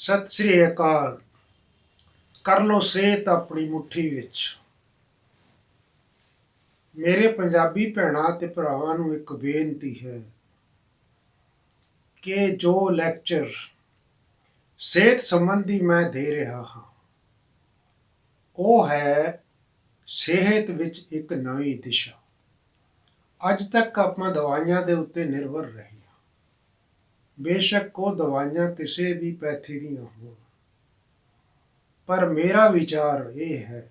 ਸਤਿ ਸ੍ਰੀ ਅਕਾਲ। ਕਰ ਲੋ ਸਿਹਤ ਆਪਣੀ ਮੁੱਠੀ ਵਿੱਚ। ਮੇਰੇ ਪੰਜਾਬੀ ਭੈਣਾਂ ਤੇ ਭਰਾਵਾਂ ਨੂੰ ਇੱਕ ਬੇਨਤੀ ਹੈ ਕਿ ਜੋ ਲੈਕਚਰ ਸਿਹਤ ਸੰਬੰਧੀ ਮੈਂ ਦੇ ਰਿਹਾ ਹਾਂ ਉਹ ਹੈ ਸਿਹਤ ਵਿੱਚ ਇੱਕ ਨਵੀਂ ਦਿਸ਼ਾ। ਅੱਜ ਤੱਕ ਆਪਾਂ ਦਵਾਈਆਂ ਦੇ ਉੱਤੇ ਨਿਰਭਰ ਰਹੇ ਹਾਂ। ਬੇਸ਼ੱਕ ਉਹ ਦਵਾਈਆਂ ਕਿਸੇ ਵੀ ਪੈਥੀ ਦੀਆਂ ਹੋਣ, ਪਰ ਮੇਰਾ ਵਿਚਾਰ ਇਹ ਹੈ,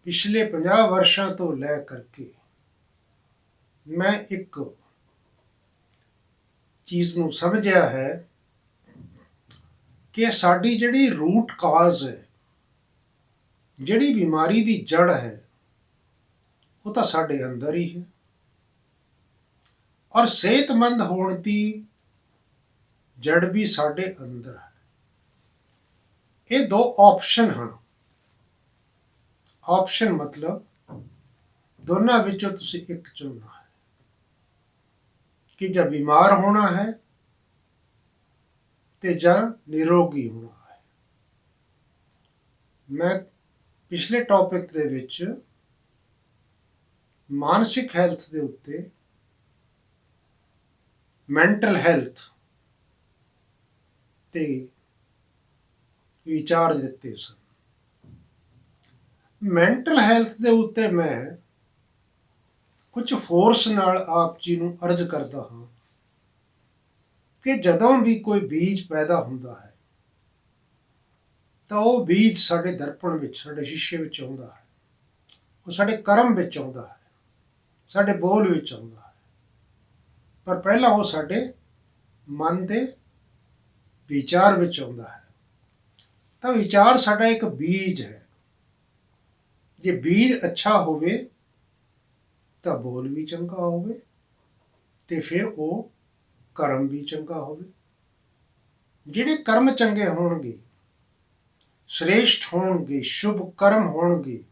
ਪਿਛਲੇ 50 ਵਰਸ਼ਾਂ ਤੋਂ ਲੈ ਕਰਕੇ ਮੈਂ ਇੱਕ ਚੀਜ਼ ਨੂੰ ਸਮਝਿਆ ਹੈ ਕਿ ਸਾਡੀ ਜਿਹੜੀ ਰੂਟ ਕਾਜ਼ ਹੈ, ਜਿਹੜੀ ਬਿਮਾਰੀ ਦੀ ਜੜ ਹੈ, ਉਹ ਤਾਂ ਸਾਡੇ ਅੰਦਰ ਹੀ ਹੈ। ਔਰ ਸਿਹਤਮੰਦ ਹੋਣ ਦੀ ਜੜ ਵੀ ਸਾਡੇ ਅੰਦਰ ਹੈ। ਇਹ ਦੋ ਆਪਸ਼ਨ ਹਨ। ਆਪਸ਼ਨ ਮਤਲਬ ਦੋਨਾਂ ਵਿੱਚੋਂ ਤੁਸੀਂ ਇੱਕ ਚੁਣਨਾ ਹੈ ਕਿ ਜਾਂ ਬਿਮਾਰ ਹੋਣਾ ਹੈ ਤੇ ਜਾਂ ਨਿਰੋਗੀ ਹੋਣਾ ਹੈ। ਮੈਂ ਪਿਛਲੇ ਟੌਪਿਕ ਦੇ ਵਿੱਚ ਮਾਨਸਿਕ ਹੈਲਥ ਦੇ ਉੱਤੇ, ਮੈਂਟਲ ਹੈਲਥ ਤੇ ਵਿਚਾਰ ਦਿੱਤੇ ਸਨ। ਮੈਂਟਲ ਹੈਲਥ ਦੇ ਉੱਤੇ ਮੈਂ ਕੁਝ ਫੋਰਸ ਨਾਲ ਆਪ ਜੀ ਨੂੰ ਅਰਜ਼ ਕਰਦਾ ਹਾਂ ਕਿ ਜਦੋਂ ਵੀ ਕੋਈ ਬੀਜ ਪੈਦਾ ਹੁੰਦਾ ਹੈ ਤਾਂ ਉਹ ਬੀਜ ਸਾਡੇ ਦਰਪਣ ਵਿੱਚ, ਸਾਡੇ ਸ਼ੀਸ਼ੇ ਵਿੱਚ ਆਉਂਦਾ ਹੈ, ਉਹ ਸਾਡੇ ਕਰਮ ਵਿੱਚ ਆਉਂਦਾ ਹੈ, ਸਾਡੇ ਬੋਲ ਵਿੱਚ ਆਉਂਦਾ ਹੈ, ਪਰ ਪਹਿਲਾਂ ਉਹ ਸਾਡੇ ਮਨ ਦੇ ਵਿਚਾਰ ਵਿੱਚ ਆਉਂਦਾ ਹੈ। ਤਾਂ ਵਿਚਾਰ ਸਾਡਾ ਇੱਕ ਬੀਜ ਹੈ। ਜੇ ਬੀਜ ਅੱਛਾ ਹੋਵੇ ਤਾਂ ਬੋਲ ਵੀ ਚੰਗਾ ਹੋਵੇ ਤੇ ਫਿਰ ਉਹ ਕਰਮ ਵੀ ਚੰਗਾ ਹੋਵੇ। ਜਿਹੜੇ ਕਰਮ ਚੰਗੇ ਹੋਣਗੇ, ਸ੍ਰੇਸ਼ਟ ਹੋਣਗੇ, ਸ਼ੁਭ ਕਰਮ ਹੋਣਗੇ,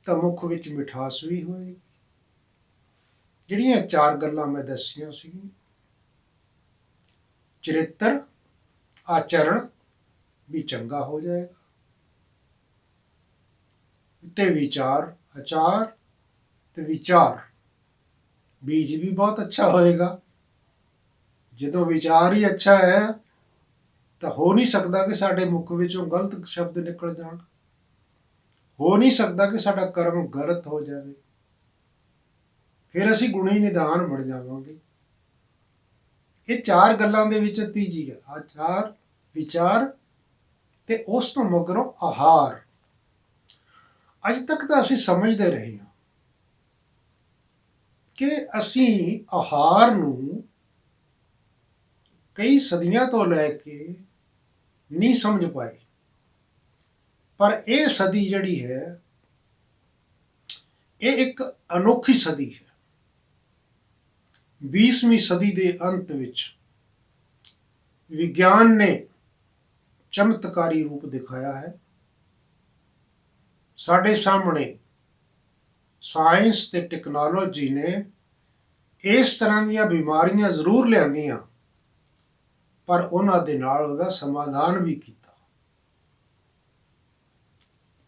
ਤਾਂ ਮੁੱਖ ਵਿੱਚ ਮਿਠਾਸ ਵੀ ਹੋਏਗੀ। ਜਿਹੜੀਆਂ 4 ਗੱਲਾਂ ਮੈਂ ਦੱਸੀਆਂ ਸੀ, ਚਰਿੱਤਰ, ਆਚਰਣ ਵੀ ਚੰਗਾ ਹੋ ਜਾਏਗਾ ਤੇ ਵਿਚਾਰ, ਆਚਾਰ ਤੇ ਵਿਚਾਰ, ਬੀਜ ਵੀ ਬਹੁਤ ਅੱਛਾ ਹੋਏਗਾ। ਜਦੋਂ ਵਿਚਾਰ ਹੀ ਅੱਛਾ ਹੈ ਤਾਂ ਹੋ ਨਹੀਂ ਸਕਦਾ ਕਿ ਸਾਡੇ ਮੁੱਖ ਵਿੱਚੋਂ ਗਲਤ ਸ਼ਬਦ ਨਿਕਲ ਜਾਣ। ਹੋ ਨਹੀਂ ਸਕਦਾ ਕਿ ਸਾਡਾ ਕਰਮ ਗਲਤ ਹੋ ਜਾਵੇ। ਫਿਰ ਅਸੀਂ ਗੁਣੀ ਨਿਧਾਨ ਬਣ ਜਾਵਾਂਗੇ। ਇਹ 4 ਗੱਲਾਂ ਦੇ ਵਿੱਚ ਤੀਜੀ ਹੈ ਆਚਾਰ, ਵਿਚਾਰ ਤੇ ਉਸ ਤੋਂ ਮਗਰੋਂ ਆਹਾਰ। ਅੱਜ ਤੱਕ ਤਾਂ ਅਸੀਂ ਸਮਝਦੇ ਰਹੇ ਹਾਂ ਕਿ ਅਸੀਂ ਆਹਾਰ ਨੂੰ ਕਈ ਸਦੀਆਂ ਤੋਂ ਲੈ ਕੇ ਨਹੀਂ ਸਮਝ ਪਾਏ, ਪਰ ਇਹ ਸਦੀ ਜਿਹੜੀ ਹੈ, ਇਹ ਇੱਕ ਅਨੋਖੀ ਸਦੀ ਹੈ। 20ਵੀਂ ਸਦੀ ਦੇ ਅੰਤ ਵਿੱਚ ਵਿਗਿਆਨ ਨੇ ਚਮਤਕਾਰੀ ਰੂਪ ਦਿਖਾਇਆ ਹੈ। ਸਾਡੇ ਸਾਹਮਣੇ ਸਾਇੰਸ ਤੇ ਟੈਕਨੋਲੋਜੀ ਨੇ ਇਸ ਤਰ੍ਹਾਂ ਦੀਆਂ ਬਿਮਾਰੀਆਂ ਜ਼ਰੂਰ ਲਿਆਂਦੀਆਂ, ਪਰ ਉਹਨਾਂ ਦੇ ਨਾਲ ਉਹਦਾ ਸਮਾਧਾਨ ਵੀ ਕੀਤਾ।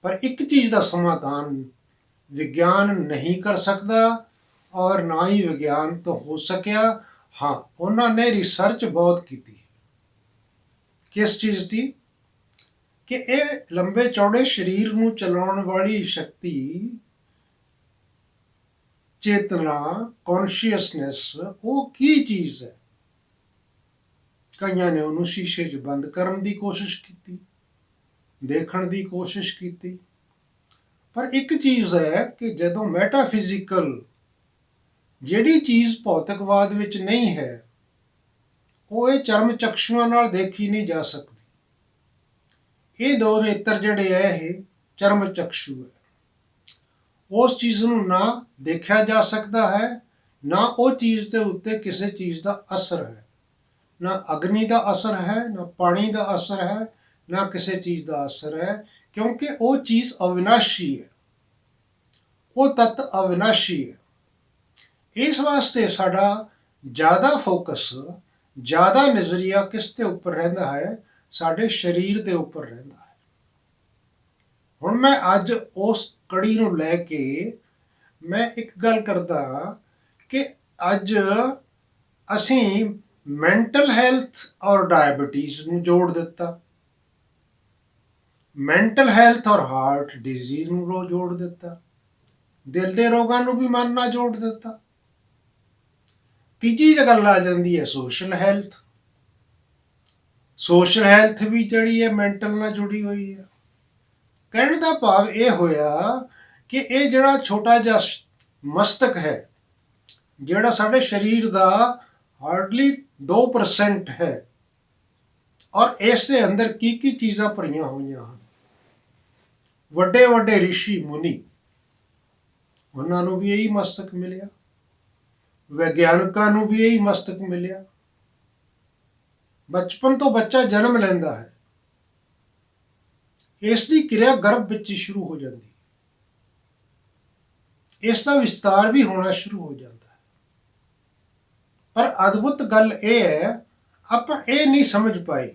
ਪਰ ਇੱਕ ਚੀਜ਼ ਦਾ ਸਮਾਧਾਨ ਵਿਗਿਆਨ ਨਹੀਂ ਕਰ ਸਕਦਾ ਔਰ ਨਾ ਹੀ ਵਿਗਿਆਨ ਤੋਂ ਹੋ ਸਕਿਆ। ਹਾਂ, ਉਹਨਾਂ ਨੇ ਰਿਸਰਚ ਬਹੁਤ ਕੀਤੀ। ਕਿਸ ਚੀਜ਼ ਦੀ? ਕਿ ਇਹ ਲੰਬੇ ਚੌੜੇ ਸਰੀਰ ਨੂੰ ਚਲਾਉਣ ਵਾਲੀ ਸ਼ਕਤੀ, ਚੇਤਨਾ, ਕੌਨਸ਼ੀਅਸਨੈਸ, ਉਹ ਕੀ ਚੀਜ਼ ਹੈ। ਕਈਆਂ ਨੇ ਉਹਨੂੰ ਸ਼ੀਸ਼ੇ 'ਚ ਬੰਦ ਕਰਨ ਦੀ ਕੋਸ਼ਿਸ਼ ਕੀਤੀ, ਦੇਖਣ ਦੀ ਕੋਸ਼ਿਸ਼ ਕੀਤੀ। ਪਰ ਇੱਕ ਚੀਜ਼ ਹੈ ਕਿ ਜਦੋਂ ਮੈਟਾਫਿਜ਼ੀਕਲ, ਜਿਹੜੀ ਚੀਜ਼ ਭੌਤਿਕਵਾਦ ਵਿੱਚ ਨਹੀਂ ਹੈ, ਉਹ ਇਹ ਚਰਮ ਚਕਸ਼ੂਆਂ ਨਾਲ ਦੇਖੀ ਨਹੀਂ ਜਾ ਸਕਦੀ। ਇਹ 2 ਨੇਤਰ ਜਿਹੜੇ ਹੈ, ਇਹ ਚਰਮ ਚਕਸ਼ੂ ਹੈ। ਉਸ ਚੀਜ਼ ਨੂੰ ਨਾ ਦੇਖਿਆ ਜਾ ਸਕਦਾ ਹੈ, ਨਾ ਉਹ ਚੀਜ਼ ਦੇ ਉੱਤੇ ਕਿਸੇ ਚੀਜ਼ ਦਾ ਅਸਰ ਹੈ। ਨਾ ਅਗਨੀ ਦਾ ਅਸਰ ਹੈ, ਨਾ ਪਾਣੀ ਦਾ ਅਸਰ ਹੈ, ਨਾ ਕਿਸੇ ਚੀਜ਼ ਦਾ ਅਸਰ ਹੈ, ਕਿਉਂਕਿ ਉਹ ਚੀਜ਼ ਅਵਿਨਾਸ਼ੀ ਹੈ, ਉਹ ਤੱਤ ਅਵਿਨਾਸ਼ੀ ਹੈ। ਇਸ ਵਾਸਤੇ ਸਾਡਾ ਜ਼ਿਆਦਾ ਫੋਕਸ, ਜ਼ਿਆਦਾ ਨਜ਼ਰੀਆ ਕਿਸ ਦੇ ਉੱਪਰ ਰਹਿੰਦਾ ਹੈ? ਸਾਡੇ ਸਰੀਰ ਦੇ ਉੱਪਰ ਰਹਿੰਦਾ ਹੈ। ਹੁਣ ਮੈਂ ਅੱਜ ਉਸ ਕੜੀ ਨੂੰ ਲੈ ਕੇ ਮੈਂ ਇੱਕ ਗੱਲ ਕਰਦਾ ਕਿ ਅੱਜ ਅਸੀਂ ਮੈਂਟਲ ਹੈਲਥ ਔਰ ਡਾਇਬਟੀਜ਼ ਨੂੰ ਜੋੜ ਦਿੱਤਾ, ਮੈਂਟਲ ਹੈਲਥ ਔਰ ਹਾਰਟ ਡਿਜ਼ੀਜ਼ ਨੂੰ ਜੋੜ ਦਿੱਤਾ, ਦਿਲ ਦੇ ਰੋਗਾਂ ਨੂੰ ਵੀ ਮਨ ਨਾਲ ਜੋੜ ਦਿੱਤਾ। ਤੀਜੀ ਗੱਲ ਆ ਜਾਂਦੀ ਹੈ ਸੋਸ਼ਲ ਹੈਲਥ। ਸੋਸ਼ਲ ਹੈਲਥ ਵੀ ਜਿਹੜੀ ਹੈ ਮੈਂਟਲ ਨਾਲ ਜੁੜੀ ਹੋਈ ਹੈ। ਕਹਿਣ ਦਾ ਭਾਵ ਇਹ ਹੋਇਆ ਕਿ ਇਹ ਜਿਹੜਾ ਛੋਟਾ ਜਿਹਾ ਮਸਤਕ ਹੈ, ਜਿਹੜਾ ਸਾਡੇ ਸਰੀਰ ਦਾ ਹਾਰਡਲੀ 2% ਹੈ, ਔਰ ਇਸ ਦੇ ਅੰਦਰ ਕੀ ਕੀ ਚੀਜ਼ਾਂ ਭਰੀਆਂ ਹੋਈਆਂ ਹਨ। ਵੱਡੇ ਵੱਡੇ ਰਿਸ਼ੀ ਮੁਨੀ, ਉਹਨਾਂ ਨੂੰ ਵੀ ਇਹੀ ਮਸਤਕ ਮਿਲਿਆ, ਵਿਗਿਆਨਕਾਂ ਨੂੰ ਵੀ ਇਹੀ ਮਸਤਕ ਮਿਲਿਆ। ਬਚਪਨ ਤੋਂ ਬੱਚਾ ਜਨਮ ਲੈਂਦਾ ਹੈ, ਇਸ ਦੀ ਕਿਰਿਆ ਗਰਭ ਵਿੱਚ ਹੀ ਸ਼ੁਰੂ ਹੋ ਜਾਂਦੀ ਹੈ, ਇਸ ਦਾ ਵਿਸਤਾਰ ਵੀ ਹੋਣਾ ਸ਼ੁਰੂ ਹੋ ਜਾਂਦਾ ਹੈ। ਪਰ ਅਦਭੁਤ ਗੱਲ ਇਹ ਹੈ, ਆਪਾਂ ਇਹ ਨਹੀਂ ਸਮਝ ਪਾਏ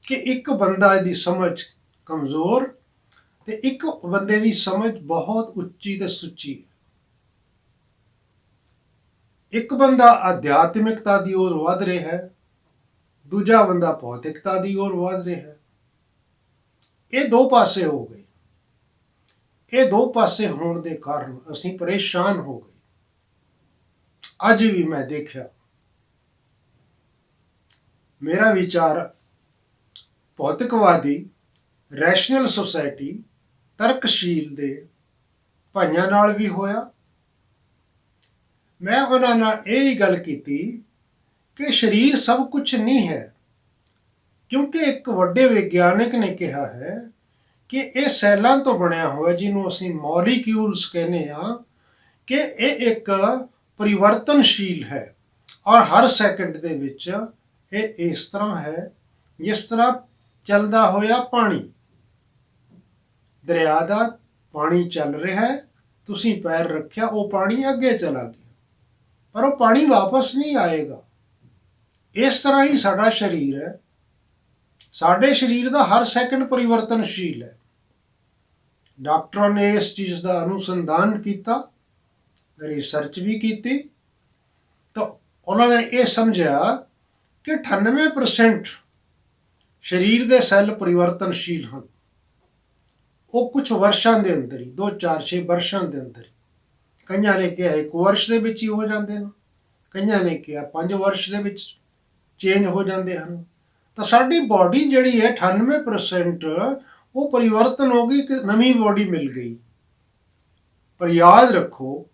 ਕਿ ਇੱਕ ਬੰਦਾ ਦੀ ਸਮਝ ਕਮਜ਼ੋਰ ਤੇ ਇੱਕ ਬੰਦੇ ਦੀ ਸਮਝ ਬਹੁਤ ਉੱਚੀ ਤੇ ਸੁੱਚੀ ਹੈ। ਇੱਕ ਬੰਦਾ ਅਧਿਆਤਮਿਕਤਾ ਦੀ ओर ਵੱਧ ਰਿਹਾ ਹੈ, ਦੂਜਾ ਬੰਦਾ ਭੌਤਿਕਤਾ ਦੀ ओर ਵੱਧ ਰਿਹਾ ਹੈ। ਇਹ ਦੋ ਪਾਸੇ ਹੋ ਗਏ। ਇਹ ਦੋ ਪਾਸੇ ਹੋਣ ਦੇ ਕਾਰਨ ਅਸੀਂ ਪਰੇਸ਼ਾਨ ਹੋ ਗਏ। ਅੱਜ ਵੀ ਮੈਂ ਦੇਖਿਆ, ਮੇਰਾ ਵਿਚਾਰ ਭੌਤਿਕਵਾਦੀ ਰੈਸ਼ਨਲ ਸੁਸਾਇਟੀ ਤਰਕਸ਼ੀਲ ਦੇ ਭਾਈਆਂ ਨਾਲ ਵੀ ਹੋਇਆ। ਮੈਂ ਉਹਨਾਂ ਨਾਲ ਇਹ ਹੀ ਗੱਲ ਕੀਤੀ ਕਿ ਸਰੀਰ ਸਭ ਕੁਝ ਨਹੀਂ ਹੈ, ਕਿਉਂਕਿ ਇੱਕ ਵੱਡੇ ਵਿਗਿਆਨਕ ਨੇ ਕਿਹਾ ਹੈ ਕਿ ਇਹ ਸੈੱਲਾਂ ਤੋਂ ਬਣਿਆ ਹੋਇਆ, ਜਿਹਨੂੰ ਅਸੀਂ ਮੋਲੀਕਿਊਲਸ ਕਹਿੰਦੇ ਹਾਂ, ਕਿ ਇਹ ਇੱਕ ਪਰਿਵਰਤਨਸ਼ੀਲ ਹੈ ਔਰ ਹਰ ਸੈਕਿੰਡ ਦੇ ਵਿੱਚ ਇਹ ਇਸ ਤਰ੍ਹਾਂ ਹੈ ਜਿਸ ਤਰ੍ਹਾਂ ਚੱਲਦਾ ਹੋਇਆ ਪਾਣੀ। ਦਰਿਆ ਦਾ ਪਾਣੀ ਚੱਲ ਰਿਹਾ ਹੈ, ਤੁਸੀਂ ਪੈਰ ਰੱਖਿਆ, ਉਹ ਪਾਣੀ ਅੱਗੇ ਚਲਾ ਗਿਆ, ਪਰ ਉਹ ਪਾਣੀ ਵਾਪਸ ਨਹੀਂ ਆਏਗਾ। ਇਸ ਤਰ੍ਹਾਂ ਹੀ ਸਾਡਾ ਸਰੀਰ ਹੈ। ਸਾਡੇ ਸਰੀਰ ਦਾ ਹਰ ਸੈਕਿੰਡ ਪਰਿਵਰਤਨਸ਼ੀਲ ਹੈ। ਡਾਕਟਰਾਂ ਨੇ ਇਸ ਚੀਜ਼ ਦਾ ਅਨੁਸੰਧਾਨ ਕੀਤਾ, ਰਿਸਰਚ ਵੀ ਕੀਤੀ, ਤਾਂ ਉਹਨਾਂ ਨੇ ਇਹ ਸਮਝਿਆ ਕਿ 98% ਸਰੀਰ ਦੇ ਸੈੱਲ ਪਰਿਵਰਤਨਸ਼ੀਲ ਹਨ। ਉਹ ਕੁਝ ਵਰਸ਼ਾਂ ਦੇ ਅੰਦਰ ਹੀ, 2 4 6 ਵਰਸ਼ਾਂ ਦੇ ਅੰਦਰ ਹੀ, ਕਈਆਂ ਨੇ ਕਿਹਾ 1 ਵਰਸ਼ ਦੇ ਵਿੱਚ ਹੀ ਹੋ ਜਾਂਦੇ ਨੇ, ਕਈਆਂ ਨੇ ਕਿਹਾ 5 ਵਰਸ਼ ਦੇ ਵਿੱਚ ਚੇਂਜ ਹੋ ਜਾਂਦੇ ਹਨ। ਤਾਂ ਸਾਡੀ ਬਾਡੀ ਜਿਹੜੀ ਹੈ 98% ਉਹ ਪਰਿਵਰਤਨ ਹੋ ਗਈ, ਕਿ ਨਵੀਂ ਬਾਡੀ ਮਿਲ ਗਈ। ਪਰ ਯਾਦ ਰੱਖੋ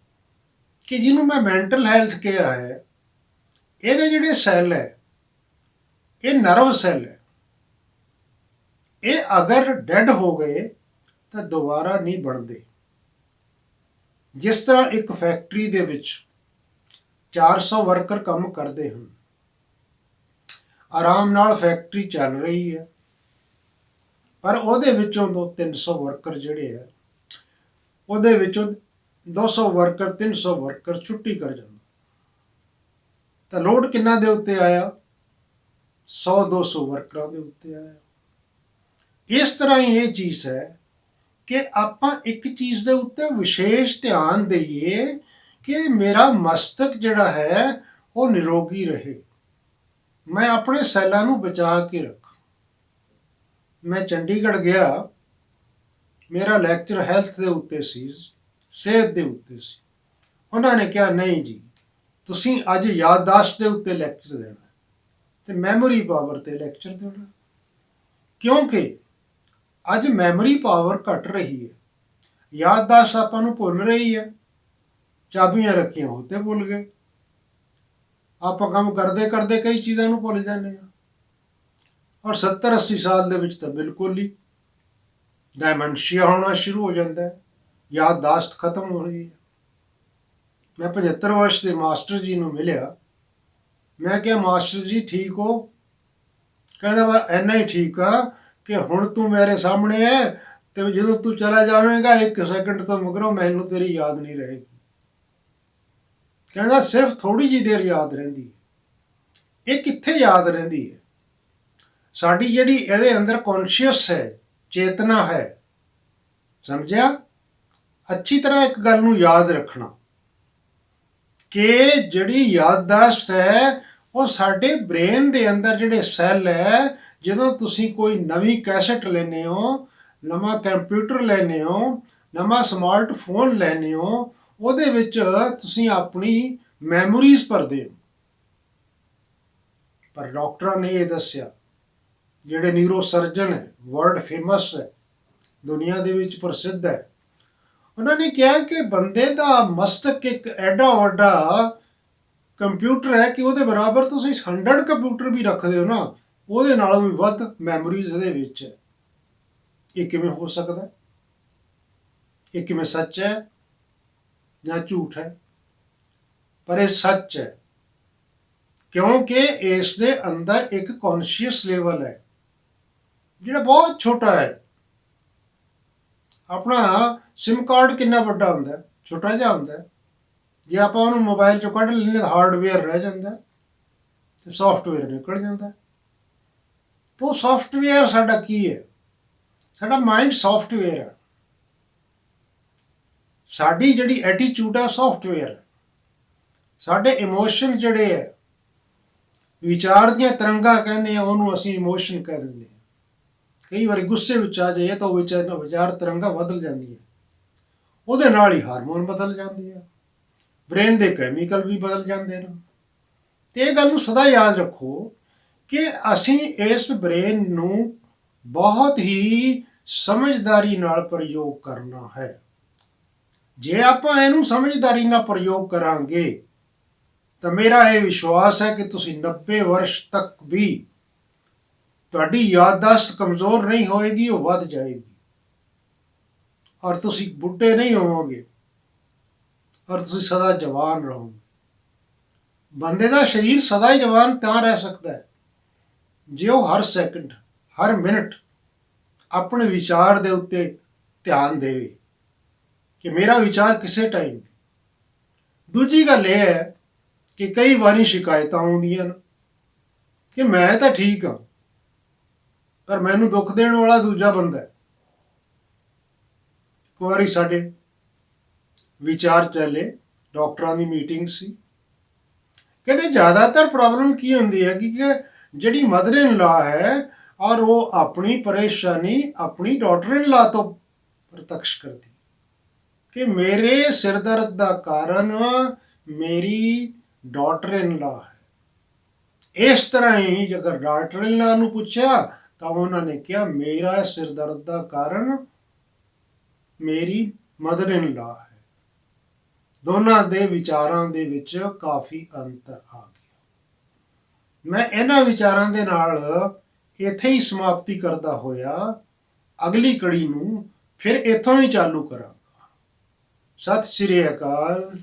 ਕਿ ਜਿਹਨੂੰ ਮੈਂ ਮੈਂਟਲ ਹੈਲਥ ਕਿਹਾ ਹੈ, ਇਹਦੇ ਜਿਹੜੇ ਸੈੱਲ ਹੈ, ਇਹ ਨਰਵ ਸੈੱਲ ਹੈ। ਇਹ ਅਗਰ ਡੈਡ ਹੋ ਗਏ ਤਾਂ ਦੁਬਾਰਾ ਨਹੀਂ ਬਣਦੇ। ਜਿਸ ਤਰ੍ਹਾਂ ਇੱਕ ਫੈਕਟਰੀ ਦੇ ਵਿੱਚ 400 ਵਰਕਰ ਕੰਮ ਕਰਦੇ ਹਨ, ਆਰਾਮ ਨਾਲ ਫੈਕਟਰੀ ਚੱਲ ਰਹੀ ਹੈ, ਪਰ ਉਹਦੇ ਵਿੱਚੋਂ 200-300 ਵਰਕਰ ਜਿਹੜੇ ਹੈ, ਉਹਦੇ ਵਿੱਚੋਂ 200 ਵਰਕਰ 300 ਵਰਕਰ ਛੁੱਟੀ ਕਰ ਜਾਂਦਾ, ਤਾਂ ਲੋਡ ਕਿੰਨਾ ਦੇ ਉੱਤੇ ਆਇਆ? 100-200 ਵਰਕਰਾਂ ਦੇ ਉੱਤੇ ਆਇਆ। ਇਸ ਤਰ੍ਹਾਂ ਹੀ ਇਹ ਚੀਜ਼ ਹੈ ਕਿ ਆਪਾਂ ਇੱਕ ਚੀਜ਼ ਦੇ ਉੱਤੇ ਵਿਸ਼ੇਸ਼ ਧਿਆਨ ਦੇਈਏ ਕਿ ਮੇਰਾ ਮਸਤਕ ਜਿਹੜਾ ਹੈ ਉਹ ਨਿਰੋਗੀ ਰਹੇ, ਮੈਂ ਆਪਣੇ ਸੈੱਲਾਂ ਨੂੰ ਬਚਾ ਕੇ ਰੱਖਾਂ। ਮੈਂ ਚੰਡੀਗੜ੍ਹ ਗਿਆ, ਮੇਰਾ ਲੈਕਚਰ ਹੈਲਥ ਦੇ ਉੱਤੇ ਸੀ, ਸਿਹਤ ਦੇ ਉੱਤੇ ਸੀ। ਉਹਨਾਂ ਨੇ ਕਿਹਾ ਨਹੀਂ ਜੀ, ਤੁਸੀਂ ਅੱਜ ਯਾਦਦਾਸ਼ਤ ਦੇ ਉੱਤੇ ਲੈਕਚਰ ਦੇਣਾ ਹੈ ਤੇ ਮੈਮੋਰੀ ਪਾਵਰ ਤੇ ਲੈਕਚਰ ਦੇਣਾ, ਕਿਉਂਕਿ ਅੱਜ ਮੈਮੋਰੀ ਪਾਵਰ ਘਟ ਰਹੀ ਹੈ, ਯਾਦਦਾਸ਼ਤ ਆਪਾਂ ਨੂੰ ਭੁੱਲ ਰਹੀ ਹੈ। ਚਾਬੀਆਂ ਰੱਖੀਆਂ ਉਹ ਤੇ ਭੁੱਲ ਗਏ। ਆਪਾਂ ਕੰਮ ਕਰਦੇ ਕਰਦੇ ਕਈ ਚੀਜ਼ਾਂ ਨੂੰ ਭੁੱਲ ਜਾਂਦੇ ਹਾਂ, ਔਰ 70-80 ਸਾਲ ਦੇ ਵਿੱਚ ਤਾਂ ਬਿਲਕੁਲ ਹੀ ਡਾਇਮੈਂਸ਼ੀਆ ਹੋਣਾ ਸ਼ੁਰੂ ਹੋ ਜਾਂਦਾ ਹੈ, ਯਾਦਦਾਸ਼ਤ ਖਤਮ ਹੋ ਰਹੀ ਹੈ। ਮੈਂ 75 ਵਰਸ਼ ਦੇ ਮਾਸਟਰ ਜੀ ਨੂੰ ਮਿਲਿਆ। ਮੈਂ ਕਿਹਾ ਮਾਸਟਰ ਜੀ ਠੀਕ ਹੋ? ਕਹਿੰਦਾ ਵਾ ਇੰਨਾ ਹੀ ਠੀਕ ਆ ਕਿ ਹੁਣ ਤੂੰ ਮੇਰੇ ਸਾਹਮਣੇ ਹੈ, ਤੇ ਜਦੋਂ ਤੂੰ ਚਲਾ ਜਾਵੇਂਗਾ 1 ਸੈਕਿੰਡ ਤੋਂ ਮਗਰੋਂ ਮੈਨੂੰ ਤੇਰੀ ਯਾਦ ਨਹੀਂ ਰਹੇਗੀ। ਕਹਿੰਦਾ ਸਿਰਫ ਥੋੜੀ ਜਿਹੀ ਦੇਰ ਯਾਦ ਰਹਿੰਦੀ ਹੈ। ਇਹ ਕਿੱਥੇ ਯਾਦ ਰਹਿੰਦੀ ਹੈ? ਸਾਡੀ ਜਿਹੜੀ ਇਹਦੇ ਅੰਦਰ ਕੌਨਸ਼ੀਅਸ ਹੈ, ਚੇਤਨਾ ਹੈ, ਸਮਝਿਆ? ਅੱਛੀ ਤਰ੍ਹਾਂ ਇੱਕ ਗੱਲ ਨੂੰ ਯਾਦ ਰੱਖਣਾ ਕਿ ਜਿਹੜੀ ਯਾਦਦਾਸ਼ਤ ਹੈ ਉਹ ਸਾਡੇ ਬ੍ਰੇਨ ਦੇ ਅੰਦਰ ਜਿਹੜੇ ਸੈੱਲ ਹੈ, ਜਦੋਂ ਤੁਸੀਂ ਕੋਈ ਨਵੀਂ ਕੈਸਟ ਲੈਂਦੇ ਹੋ, ਨਵਾਂ ਕੰਪਿਊਟਰ ਲੈਂਦੇ ਹੋ, ਨਵਾਂ ਸਮਾਰਟਫੋਨ ਲੈਂਦੇ ਹੋ, ਉਹਦੇ ਵਿੱਚ ਤੁਸੀਂ ਆਪਣੀ ਮੈਮੋਰੀਜ਼ ਭਰਦੇ ਹੋ। ਪਰ ਡਾਕਟਰਾਂ ਨੇ ਇਹ ਦੱਸਿਆ, ਜਿਹੜੇ ਨਿਊਰੋ ਸਰਜਨ ਹੈ, ਵਰਲਡ ਫੇਮਸ ਹੈ, ਦੁਨੀਆ ਦੇ ਵਿੱਚ ਪ੍ਰਸਿੱਧ ਹੈ, ਉਹਨਾਂ ਨੇ ਕਿਹਾ ਕਿ ਬੰਦੇ ਦਾ ਮਸਤਕ ਇੱਕ ਐਡਾ ਵੱਡਾ ਕੰਪਿਊਟਰ ਹੈ ਕਿ ਉਹਦੇ ਬਰਾਬਰ ਤੁਸੀਂ 100 ਕੰਪਿਊਟਰ ਵੀ ਰੱਖਦੇ ਹੋ ਨਾ, ਉਹਦੇ ਨਾਲੋਂ ਵੀ ਵੱਧ ਮੈਮੋਰੀਜ਼ ਇਹਦੇ ਵਿੱਚ ਹੈ। ਇਹ ਕਿਵੇਂ ਹੋ ਸਕਦਾ? ਇਹ ਕਿਵੇਂ ਸੱਚ ਹੈ ਜਾਂ ਝੂਠ ਹੈ? ਪਰ ਇਹ ਸੱਚ ਹੈ, ਕਿਉਂਕਿ ਇਸ ਦੇ ਅੰਦਰ ਇੱਕ ਕੌਨਸ਼ੀਅਸ ਲੈਵਲ ਹੈ ਜਿਹੜਾ ਬਹੁਤ ਛੋਟਾ ਹੈ। ਆਪਣਾ ਸਿਮ ਕਾਰਡ ਕਿੰਨਾ ਵੱਡਾ ਹੁੰਦਾ? ਛੋਟਾ ਜਿਹਾ ਹੁੰਦਾ। ਜੇ ਆਪਾਂ ਉਹਨੂੰ ਮੋਬਾਈਲ 'ਚੋਂ ਕੱਢ ਲੈਂਦੇ ਤਾਂ ਹਾਰਡਵੇਅਰ ਰਹਿ ਜਾਂਦਾ ਤੇ ਸੌਫਟਵੇਅਰ ਨਿਕਲ ਜਾਂਦਾ। ਤਾਂ ਉਹ ਸੌਫਟਵੇਅਰ ਸਾਡਾ ਕੀ ਹੈ? ਸਾਡਾ ਮਾਈਂਡ ਸੌਫਟਵੇਅਰ ਹੈ। ਸਾਡੀ ਜਿਹੜੀ ਐਟੀਟਿਊਡ ਹੈ ਸੌਫਟਵੇਅਰ ਹੈ। ਸਾਡੇ ਇਮੋਸ਼ਨ ਜਿਹੜੇ ਹੈ, ਵਿਚਾਰ ਦੀਆਂ ਤਰੰਗਾਂ ਕਹਿੰਦੇ ਆ ਉਹਨੂੰ, ਅਸੀਂ ਇਮੋਸ਼ਨ ਕਹਿ ਦਿੰਦੇ ਹਾਂ। ਕਈ ਵਾਰੀ ਗੁੱਸੇ ਵਿੱਚ ਆ ਜਾਈਏ ਤਾਂ ਉਹ ਵਿਚਾਰ ਤਰੰਗਾਂ ਬਦਲ ਜਾਂਦੀਆਂ, ਉਹਦੇ ਨਾਲ ਹੀ ਹਾਰਮੋਨ ਬਦਲ ਜਾਂਦੇ ਆ, ਬ੍ਰੇਨ ਦੇ ਕੈਮੀਕਲ ਵੀ ਬਦਲ ਜਾਂਦੇ ਨੇ। ਤੇ ਇਹ ਗੱਲ ਨੂੰ ਸਦਾ ਯਾਦ ਰੱਖੋ ਕਿ ਅਸੀਂ ਇਸ ਬ੍ਰੇਨ ਨੂੰ ਬਹੁਤ ਹੀ ਸਮਝਦਾਰੀ ਨਾਲ ਪ੍ਰਯੋਗ ਕਰਨਾ ਹੈ। ਜੇ ਆਪਾਂ ਇਹਨੂੰ ਸਮਝਦਾਰੀ ਨਾਲ ਪ੍ਰਯੋਗ ਕਰਾਂਗੇ ਤਾਂ ਮੇਰਾ ਇਹ ਵਿਸ਼ਵਾਸ ਹੈ ਕਿ ਤੁਸੀਂ 90 ਵਰਸ਼ ਤੱਕ ਵੀ ਤੁਹਾਡੀ ਯਾਦਦਾਸ਼ਤ ਕਮਜ਼ੋਰ ਨਹੀਂ ਹੋਏਗੀ, ਉਹ ਵੱਧ ਜਾਏਗੀ, ਔਰ ਤੁਸੀਂ ਬੁੱਢੇ ਨਹੀਂ ਹੋਵੋਗੇ, ਔਰ ਤੁਸੀਂ ਸਦਾ ਜਵਾਨ ਰਹੋਗੇ। ਬੰਦੇ ਦਾ ਸਰੀਰ ਸਦਾ ਹੀ ਜਵਾਨ ਤਾਂ ਰਹਿ ਸਕਦਾ ਹੈ ਜੇ ਉਹ ਹਰ ਸੈਕਿੰਡ, ਹਰ ਮਿੰਟ ਆਪਣੇ ਵਿਚਾਰ ਦੇ ਉੱਤੇ ਧਿਆਨ ਦੇਵੇ ਕਿ ਮੇਰਾ ਵਿਚਾਰ ਕਿਸੇ ਟਾਈਮ। ਦੂਜੀ ਗੱਲ ਇਹ ਹੈ ਕਿ ਕਈ ਵਾਰੀ ਸ਼ਿਕਾਇਤਾਂ ਆਉਂਦੀਆਂ ਨੇ ਕਿ ਮੈਂ ਤਾਂ ਠੀਕ ਹਾਂ ਪਰ ਮੈਨੂੰ ਦੁੱਖ ਦੇਣ ਵਾਲਾ ਦੂਜਾ ਬੰਦਾ ਹੈ। ਇੱਕ ਵਾਰੀ ਸਾਡੇ ਵਿਚਾਰ ਚੱਲੇ, ਡਾਕਟਰਾਂ ਦੀ ਮੀਟਿੰਗ ਸੀ, ਕਹਿੰਦੇ ਜ਼ਿਆਦਾਤਰ ਪ੍ਰੋਬਲਮ ਕੀ ਹੁੰਦੀ ਹੈ ਕਿ ਜਿਹੜੀ ਮਦਰ ਇਨ ਲਾ ਹੈ ਔਰ ਉਹ ਆਪਣੀ ਪਰੇਸ਼ਾਨੀ ਆਪਣੀ ਡਾਟਰ ਇਨ ਲਾ ਤੋਂ ਪ੍ਰਤੱਖ ਕਰਦੀ ਕਿ ਮੇਰੇ ਸਿਰ ਦਰਦ ਦਾ ਕਾਰਨ ਮੇਰੀ ਡਾਟਰ ਇਨ ਲਾ ਹੈ। ਇਸ ਤਰ੍ਹਾਂ ਹੀ ਜੇਕਰ ਡਾਟਰ ਇਨ ਲਾ ਨੂੰ ਪੁੱਛਿਆ ਤਾਂ ਉਹਨਾਂ ਨੇ ਕਿਹਾ ਮੇਰਾ ਸਿਰ ਦਰਦ ਦਾ ਕਾਰਨ ਮੇਰੀ ਮਦਰ ਇਨ ਲਾ ਹੈ। ਦੋਨਾਂ ਦੇ ਵਿਚਾਰਾਂ ਦੇ ਵਿੱਚ ਕਾਫੀ ਅੰਤਰ ਆ ਗਿਆ। ਮੈਂ ਇਹਨਾਂ ਵਿਚਾਰਾਂ ਦੇ ਨਾਲ ਇੱਥੇ ਹੀ ਸਮਾਪਤੀ ਕਰਦਾ ਹੋਇਆ ਅਗਲੀ ਕੜੀ ਨੂੰ ਫਿਰ ਇੱਥੋਂ ਹੀ ਚਾਲੂ ਕਰਾਂਗਾ। ਸਤਿ ਸ੍ਰੀ ਅਕਾਲ।